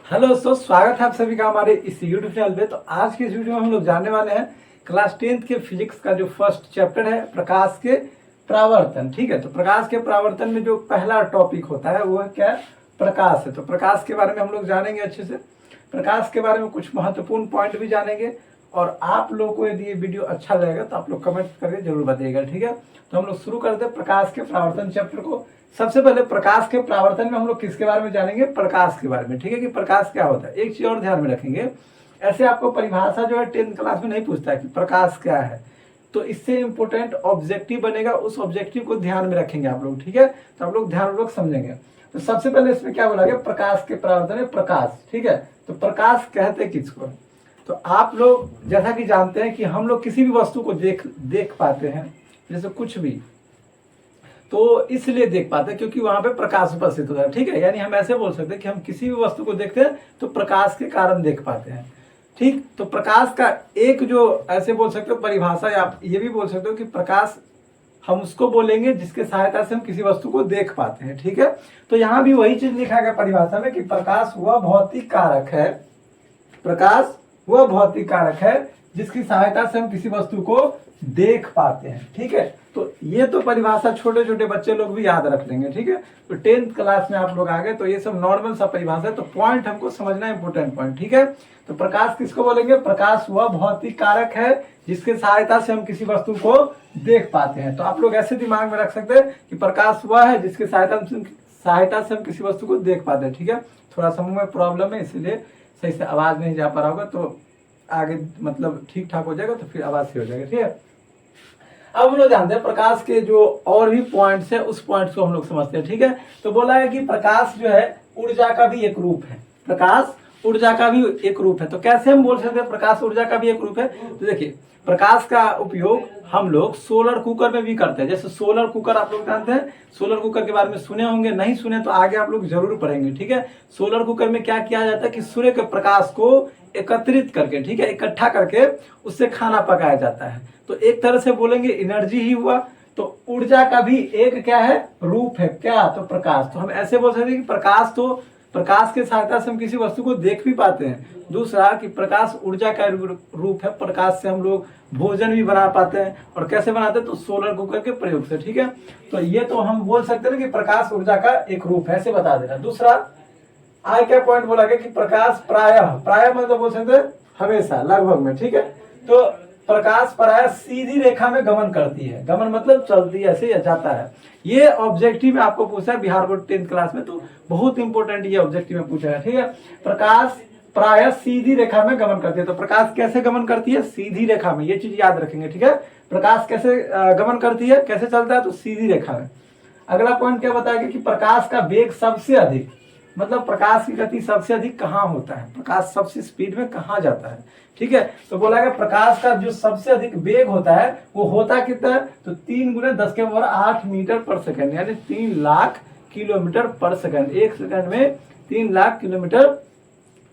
Hello दोस्तों, स्वागत है आप सभी का हमारे इस यूट्यूब चैनल पे। तो आज की इस वीडियो में हम लोग जानने वाले हैं क्लास 10th के फिजिक्स का जो फर्स्ट चैप्टर है प्रकाश के परावर्तन। ठीक है, तो प्रकाश के परावर्तन में जो पहला टॉपिक होता है वो है क्या? प्रकाश है। तो प्रकाश के बारे में हम लोग जानेंगे अच्छे से, प्रकाश के बारे में कुछ महत्वपूर्ण पॉइंट भी जानेंगे। और आप लोगों को यदि ये वीडियो अच्छा लगेगा तो आप लोग कमेंट करके जरूर बताइएगा। ठीक है, तो हम लोग शुरू करते हैं प्रकाश के परावर्तन चैप्टर को। सबसे पहले प्रकाश के परावर्तन में हम लोग किसके बारे में जानेंगे? प्रकाश के बारे में। ठीक है, कि प्रकाश क्या होता है। एक चीज और ध्यान में रखेंगे, ऐसे आपको परिभाषा जो है 10th क्लास में नहीं पूछता है कि प्रकाश क्या है, तो इससे इंपोर्टेंट ऑब्जेक्टिव बनेगा, उस ऑब्जेक्टिव को ध्यान में रखेंगे आप लोग। ठीक है, तो आप लोग ध्यानपूर्वक समझेंगे। तो सबसे पहले इसमें क्या बोला गया? प्रकाश के परावर्तन में प्रकाश। ठीक है, तो प्रकाश कहते किसको? तो आप लोग जैसा कि जानते हैं कि हम लोग किसी भी वस्तु को देख पाते हैं, जैसे कुछ भी, तो इसलिए देख पाते हैं क्योंकि वहां पे प्रकाश उपस्थित होता है। ठीक है, यानी हम ऐसे बोल सकते हैं कि हम किसी भी वस्तु को देखते हैं तो प्रकाश के कारण देख पाते हैं। ठीक, तो प्रकाश का एक जो ऐसे बोल सकते हो परिभाषा, या आप ये भी बोल सकते हो कि प्रकाश हम उसको बोलेंगे जिसके सहायता से हम किसी वस्तु को देख पाते हैं। ठीक है, तो यहाँ भी वही चीज लिखा गया परिभाषा में कि प्रकाश वह भौतिक कारक है, प्रकाश वह भौतिक कारक है जिसकी सहायता से हम किसी वस्तु को देख पाते हैं। ठीक है, तो ये तो परिभाषा छोटे छोटे बच्चे लोग भी याद रख लेंगे। ठीक है, तो 10th क्लास में आप लोग आ गए तो ये सब नॉर्मल सा परिभाषा है, तो पॉइंट हमको समझना इंपोर्टेंट पॉइंट। ठीक है, तो प्रकाश किसको बोलेंगे? प्रकाश वह भौतिक कारक है जिसके सहायता से हम किसी वस्तु को देख पाते हैं। तो आप लोग ऐसे दिमाग में रख सकते हैं कि प्रकाश वह है जिसके सहायता से हम किसी वस्तु को देख पाते हैं। ठीक है, थोड़ा सा मुंह में प्रॉब्लम है इसलिए सही से आवाज नहीं जा पा रहा होगा, तो आगे मतलब ठीक ठाक हो जाएगा तो फिर आवाज सही हो जाएगा। ठीक है, अब हम लोग जानते हैं प्रकाश के जो और भी पॉइंट्स है, उस पॉइंट्स को हम लोग समझते हैं। ठीक है, तो बोला है कि प्रकाश जो है ऊर्जा का भी एक रूप है, प्रकाश ऊर्जा का भी एक रूप है। तो कैसे हम बोल सकते हैं प्रकाश ऊर्जा का भी एक रूप है? तो देखिए, प्रकाश का उपयोग हम लोग सोलर कुकर में भी करते हैं। जैसे सोलर कुकर आप लोग जानते हैं, सोलर कुकर के बारे में सुने होंगे, नहीं सुने तो आगे आप लोग जरूर पढ़ेंगे। ठीक है, सोलर कुकर में क्या किया जाता है कि सूर्य के प्रकाश को एकत्रित करके, ठीक है, इकट्ठा करके उससे खाना पकाया जाता है। तो एक तरह से बोलेंगे एनर्जी ही हुआ। तो ऊर्जा का भी एक क्या है? रूप है। क्या? तो प्रकाश। तो हम ऐसे बोल सकते हैं कि प्रकाश, तो प्रकाश के सहायता से हम किसी वस्तु को देख भी पाते हैं। दूसरा कि प्रकाश ऊर्जा का रूप है, प्रकाश से हम लोग भोजन भी बना पाते हैं। और कैसे बनाते हैं? तो सोलर कुकर के प्रयोग से। ठीक है, तो ये तो हम बोल सकते हैं कि प्रकाश ऊर्जा का एक रूप है, ऐसे बता देना। दूसरा आगे क्या पॉइंट बोला गया कि प्रकाश प्रायः मतलब बोल सकते हैं हमेशा, लगभग में। ठीक है, तो प्रकाश प्रायः सीधी रेखा में गमन करती है। गमन मतलब चलती है, ऐसे जाता है। ये ऑब्जेक्टिव में आपको पूछा है बिहार बोर्ड 10th क्लास में, तो बहुत इंपॉर्टेंट ये ऑब्जेक्टिव में पूछा है। ठीक है, प्रकाश प्रायः सीधी रेखा में गमन करती है। तो प्रकाश कैसे गमन करती है? सीधी रेखा में। ये चीज याद रखेंगे। ठीक है, प्रकाश कैसे गमन करती है, कैसे चलता है? तो सीधी रेखा में। अगला पॉइंट क्या बताएगा कि प्रकाश का वेग सबसे अधिक, मतलब प्रकाश की गति सबसे अधिक कहाँ होता है, प्रकाश सबसे स्पीड में कहाँ जाता है। ठीक है, तो बोला गया प्रकाश का जो सबसे अधिक वेग होता है वो होता कितना है? तो 3 × 10⁸ मीटर पर सेकंड, यानी 3 लाख किलोमीटर पर सेकंड। एक सेकंड में 3 लाख किलोमीटर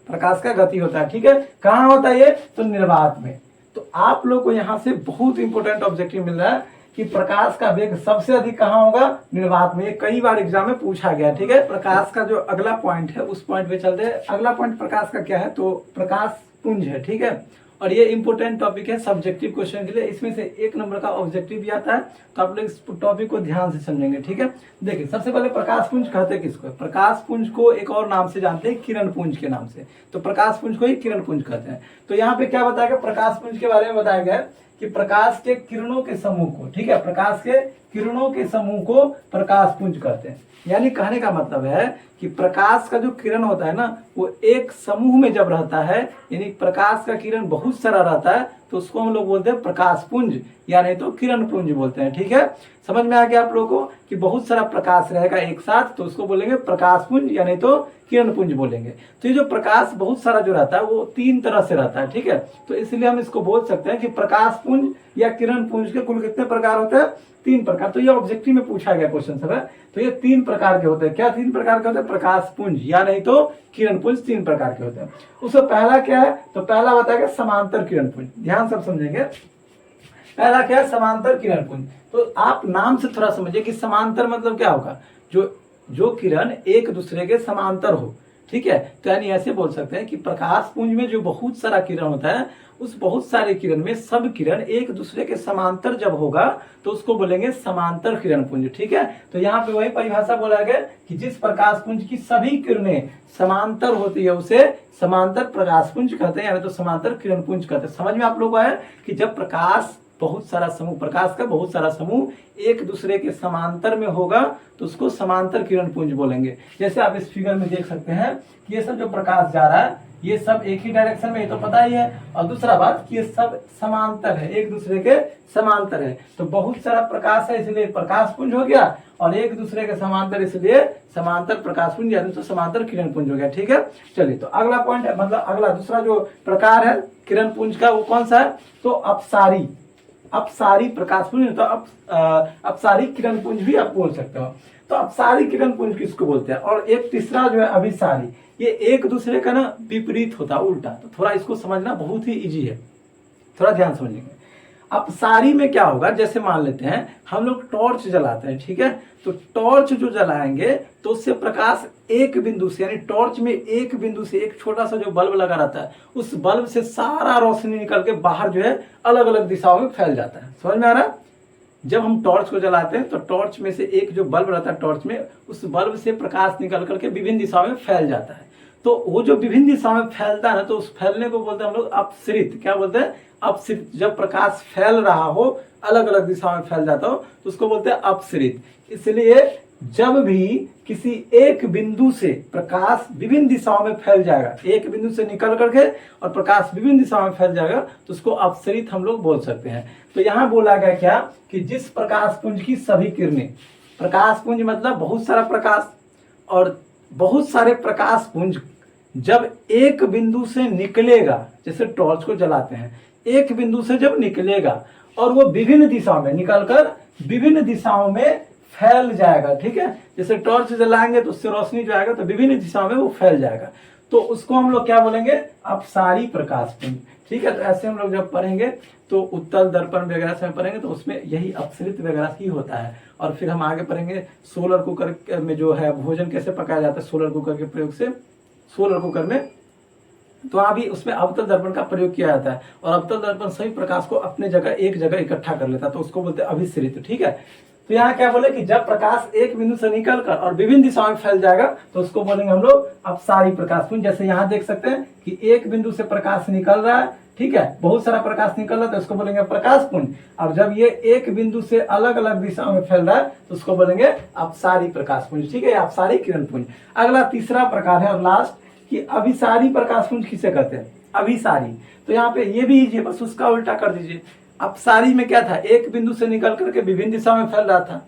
प्रकाश का गति होता है। ठीक है, कहाँ होता है ये? तो निर्वात में। तो आप लोग को यहाँ से बहुत इंपॉर्टेंट ऑब्जेक्टिव मिल रहा है कि प्रकाश का वेग सबसे अधिक कहाँ होगा? निर्वात में। कई बार एग्जाम में पूछा गया। ठीक है, प्रकाश का जो अगला पॉइंट है उस पॉइंट पे चलते हैं। अगला पॉइंट प्रकाश का क्या है? तो प्रकाश पुंज है। ठीक है, और ये इंपॉर्टेंट टॉपिक है सब्जेक्टिव क्वेश्चन के लिए, इसमें से 1 नंबर का ऑब्जेक्टिव भी आता है। तो आप लोग इस टॉपिक को ध्यान से समझेंगे। ठीक है, देखिए सबसे पहले प्रकाश पुंज कहते हैं किसको? प्रकाश पुंज को एक और नाम से जानते हैं, किरण पुंज के नाम से। तो प्रकाश पुंज को ही किरण पुंज कहते हैं। तो यहाँ पे क्या बताया गया? प्रकाश पुंज के बारे में बताया गया कि प्रकाश के किरणों के समूह को, ठीक है, प्रकाश के किरणों के समूह को प्रकाश पुंज कहते हैं। यानी कहने का मतलब है कि प्रकाश का जो किरण होता है ना, वो एक समूह में जब रहता है, यानी प्रकाश का किरण बहुत सारा रहता है, तो उसको हम लोग बोलते हैं प्रकाश पुंज, या नहीं तो किरण पुंज बोलते हैं। ठीक है, समझ में आ गया आप लोगों को कि बहुत सारा प्रकाश रहेगा एक साथ, तो उसको बोलेंगे प्रकाश पुंज या नहीं तो किरण पुंज बोलेंगे। तो ये जो प्रकाश बहुत सारा जो रहता है वो 3 तरह से रहता है। ठीक है, तो इसलिए हम इसको बोल सकते हैं कि प्रकाश पुंज या किरण पुंज के कुल कितने प्रकार होते हैं? 3 प्रकार। तो ये ऑब्जेक्टिव में पूछा गया क्वेश्चन सब है। तो ये 3 प्रकार के होते हैं। क्या 3 प्रकार के होते हैं? प्रकाश पुंज या नहीं तो किरण पुंज 3 प्रकार के होते हैं। उसमें पहला क्या है? तो पहला बताएगा समांतर किरण पुंज। ध्यान सब समझेंगे, पहला क्या है? समांतर किरण पुंज। तो आप नाम से थोड़ा समझिए कि समांतर मतलब क्या होगा? जो किरण एक दूसरे के समांतर हो। ठीक है। तो यानी ऐसे बोल सकते हैं कि प्रकाश पुंज में जो बहुत सारा किरण होता है, उस बहुत सारे किरण में सब किरण एक दूसरे के समांतर जब होगा तो उसको बोलेंगे समांतर किरण पुंज। ठीक है। तो यहाँ पे वही परिभाषा बोला गया कि जिस प्रकाश पुंज की सभी किरणें समांतर होती है उसे समांतर प्रकाश पुंज कहते हैं, यानी तो समांतर किरण पुंज कहते हैं। समझ में आप लोगों को आया कि जब प्रकाश बहुत सारा समूह, प्रकाश का बहुत सारा समूह एक दूसरे के समांतर में होगा तो उसको समांतर किरण पुंज बोलेंगे। जैसे आप इस फिगर में देख सकते हैं कि ये सब जो प्रकाश जा रहा है ये सब एक ही डायरेक्शन में, ये तो पता ही है। और दूसरा बात कि ये सब समांतर है, एक दूसरे के समांतर है। तो बहुत सारा प्रकाश है इसलिए प्रकाश पुंज हो गया, और एक दूसरे के समांतर इसलिए समांतर प्रकाश पुंज यानी तो समांतर किरण पुंज हो गया। ठीक है। चलिए तो अगला पॉइंट है, मतलब अगला दूसरा जो प्रकार है किरण पुंज का वो कौन सा है? तो अपसारी, अपसारी प्रकाश पुंज, तो अपसारी किरण पुंज भी आप बोल सकते हो। तो अपसारी किरण पुंज किसको बोलते हैं? और एक तीसरा जो है अभिसारी, ये एक दूसरे का ना विपरीत होता है, उल्टा। तो थोड़ा इसको समझना बहुत ही इजी है, थोड़ा ध्यान समझेंगे। अपसारी में क्या होगा, जैसे मान लेते हैं हम लोग टॉर्च जलाते हैं, ठीक है। तो टॉर्च जो जलाएंगे तो उससे प्रकाश एक बिंदु से, यानी टॉर्च में एक बिंदु से एक छोटा सा जो बल्ब लगा रहता है उस बल्ब से सारा रोशनी निकल के बाहर जो है अलग अलग दिशाओं में फैल जाता है। समझ में आ रहा है? जब हम टॉर्च को जलाते हैं तो टॉर्च में से एक जो बल्ब रहता है टॉर्च में, उस बल्ब से प्रकाश निकल करके विभिन्न दिशाओं में फैल जाता है। तो वो जो विभिन्न दिशाओं में फैलता है ना, तो उस फैलने को बोलते हैं हम लोग अपसरित। क्या बोलते हैं? अपसरित। जब प्रकाश फैल रहा हो, अलग अलग दिशाओं में फैल जाता हो तो उसको बोलते हैं अपसरित। इसलिए जब भी किसी एक बिंदु से प्रकाश विभिन्न दिशाओं में फैल जाएगा, एक बिंदु से निकल करके और प्रकाश विभिन्न दिशाओं में फैल जाएगा तो उसको अपसरित हम लोग बोल सकते हैं। तो यहाँ बोला गया क्या कि जिस प्रकाश पुंज की सभी किरणें, प्रकाश पुंज मतलब बहुत सारा प्रकाश, और बहुत सारे प्रकाश पुंज जब एक बिंदु से निकलेगा, जैसे टॉर्च को जलाते हैं, एक बिंदु से जब निकलेगा और वो विभिन्न दिशाओं में निकलकर विभिन्न दिशाओं में फैल जाएगा, ठीक है। जैसे टॉर्च जलाएंगे तो उससे रोशनी जो आएगा तो विभिन्न दिशाओं में वो फैल जाएगा, तो उसको हम लोग क्या बोलेंगे? अपसारी प्रकाश पुंज। ठीक है। तो ऐसे हम लोग जब पढ़ेंगे तो उत्तल दर्पण वगैरह से पढ़ेंगे तो उसमें यही अपसरित वगैरह ही होता है। और फिर हम आगे पढ़ेंगे सोलर कुकर में जो है भोजन कैसे पकाया जाता है सोलर कुकर के प्रयोग से, सोलर कुकर में, तो वहां भी उसमें अवतल दर्पण का प्रयोग किया जाता है। और अवतल दर्पण सभी प्रकाश को अपने जगह एक जगह इकट्ठा कर लेता है, तो उसको बोलते हैं अभिसरित। ठीक है। तो यहाँ क्या बोले कि जब प्रकाश एक बिंदु से निकलकर और विभिन्न दिशाओं में फैल जाएगा तो उसको बोलेंगे हम लोग अपसारी प्रकाश पुंज। जैसे यहाँ देख सकते हैं कि एक बिंदु से प्रकाश निकल रहा है, ठीक है, बहुत सारा प्रकाश निकल रहा है तो उसको बोलेंगे प्रकाश पुंज। और जब ये एक बिंदु से अलग अलग दिशाओं में फैल रहा है तो उसको बोलेंगे अपसारी प्रकाश पुंज। ठीक है, अपसारी किरण पुंज। अगला तीसरा प्रकार है और लास्ट कि अभिसारी प्रकाश पुंज किसे कहते हैं? अभिसारी। तो यहाँ पे ये भी इजी है, बस उसका उल्टा कर दीजिए। अपसारी में क्या था? एक बिंदु से निकल करके विभिन्न दिशाओं में फैल रहा था।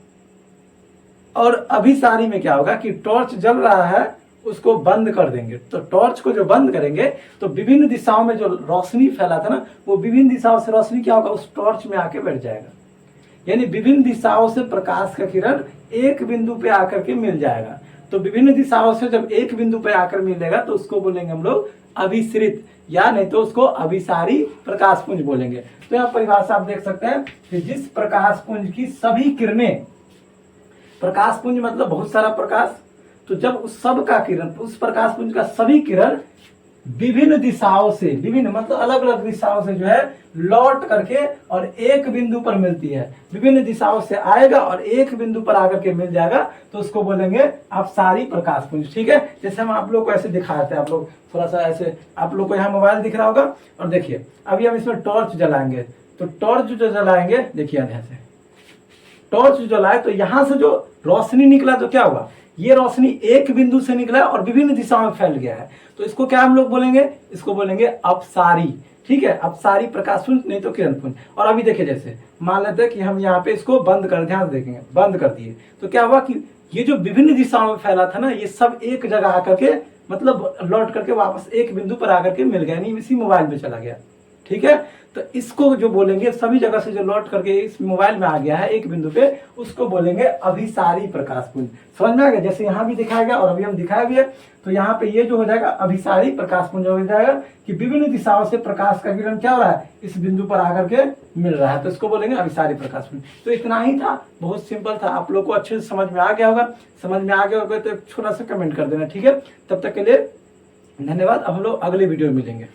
और अभिसारी में क्या होगा कि टॉर्च जल रहा है उसको बंद कर देंगे, तो टॉर्च को जो बंद करेंगे तो विभिन्न दिशाओं में जो रोशनी फैला था ना, वो विभिन्न दिशाओं से रोशनी क्या होगा? उस टॉर्च में आके बैठ जाएगा। यानी विभिन्न दिशाओं से प्रकाश का किरण एक बिंदु पे आकर के मिल जाएगा। तो विभिन्न दिशाओं से जब एक बिंदु पे आकर मिलेगा तो उसको बोलेंगे हम लोग अभिसरित, या नहीं तो उसको अभिसारी प्रकाश पुंज बोलेंगे। तो यहाँ परिभाषा आप देख सकते हैं कि जिस प्रकाश पुंज की सभी किरणें, प्रकाश पुंज मतलब बहुत सारा प्रकाश, तो जब उस सब का किरण, उस प्रकाश पुंज का सभी किरण विभिन्न दिशाओं से, विभिन्न मतलब अलग अलग दिशाओं से जो है लौट करके और एक बिंदु पर मिलती है, विभिन्न दिशाओं से आएगा और एक बिंदु पर आकर के मिल जाएगा तो उसको बोलेंगे अपसारी प्रकाश पुंज। ठीक है। जैसे हम आप लोग को ऐसे दिखाते हैं, आप लोग थोड़ा सा ऐसे, आप लोग को यहाँ मोबाइल दिख रहा होगा और देखिए अभी हम इसमें टॉर्च जलाएंगे, तो टॉर्च जो जलाएंगे, देखिए यहाँ से टॉर्च जलाए तो यहाँ से जो रोशनी निकला तो क्या हुआ? ये रोशनी एक बिंदु से निकला और विभिन्न दिशाओं में फैल गया है, तो इसको क्या हम लोग बोलेंगे? इसको बोलेंगे अपसारी। ठीक है, अपसारी प्रकाश पुंज, नहीं तो किरण पुंज। और अभी देखिए जैसे मान लेते हैं कि हम यहाँ पे इसको बंद कर, ध्यान देखेंगे, बंद कर दिए तो क्या हुआ कि ये जो विभिन्न दिशाओं में फैला था ना, ये सब एक जगह आकर के मतलब लौट करके वापस एक बिंदु पर आकर के मिल गया, नहीं इसी मोबाइल में चला गया। ठीक है। तो इसको जो बोलेंगे सभी जगह से जो लौट करके इस मोबाइल में आ गया है एक बिंदु पे, उसको बोलेंगे अभिसारी प्रकाश पुंज। समझ में आ गया? जैसे यहाँ भी दिखाया गया और अभी हम दिखाया भी है, तो यहाँ पे ये जो हो जाएगा अभिसारी प्रकाश पुंज हो जाएगा कि विभिन्न दिशाओं से प्रकाश का किरण क्या हो रहा है, इस बिंदु पर आकर के मिल रहा है, तो इसको बोलेंगे अभिसारी प्रकाश पुंज। तो इतना ही था, बहुत सिंपल था, आप लोग को अच्छे से समझ में आ गया होगा। समझ में आ गया होगा तो एक छोटा सा कमेंट कर देना, ठीक है। तब तक के लिए धन्यवाद। अब हम लोग अगले वीडियो में मिलेंगे।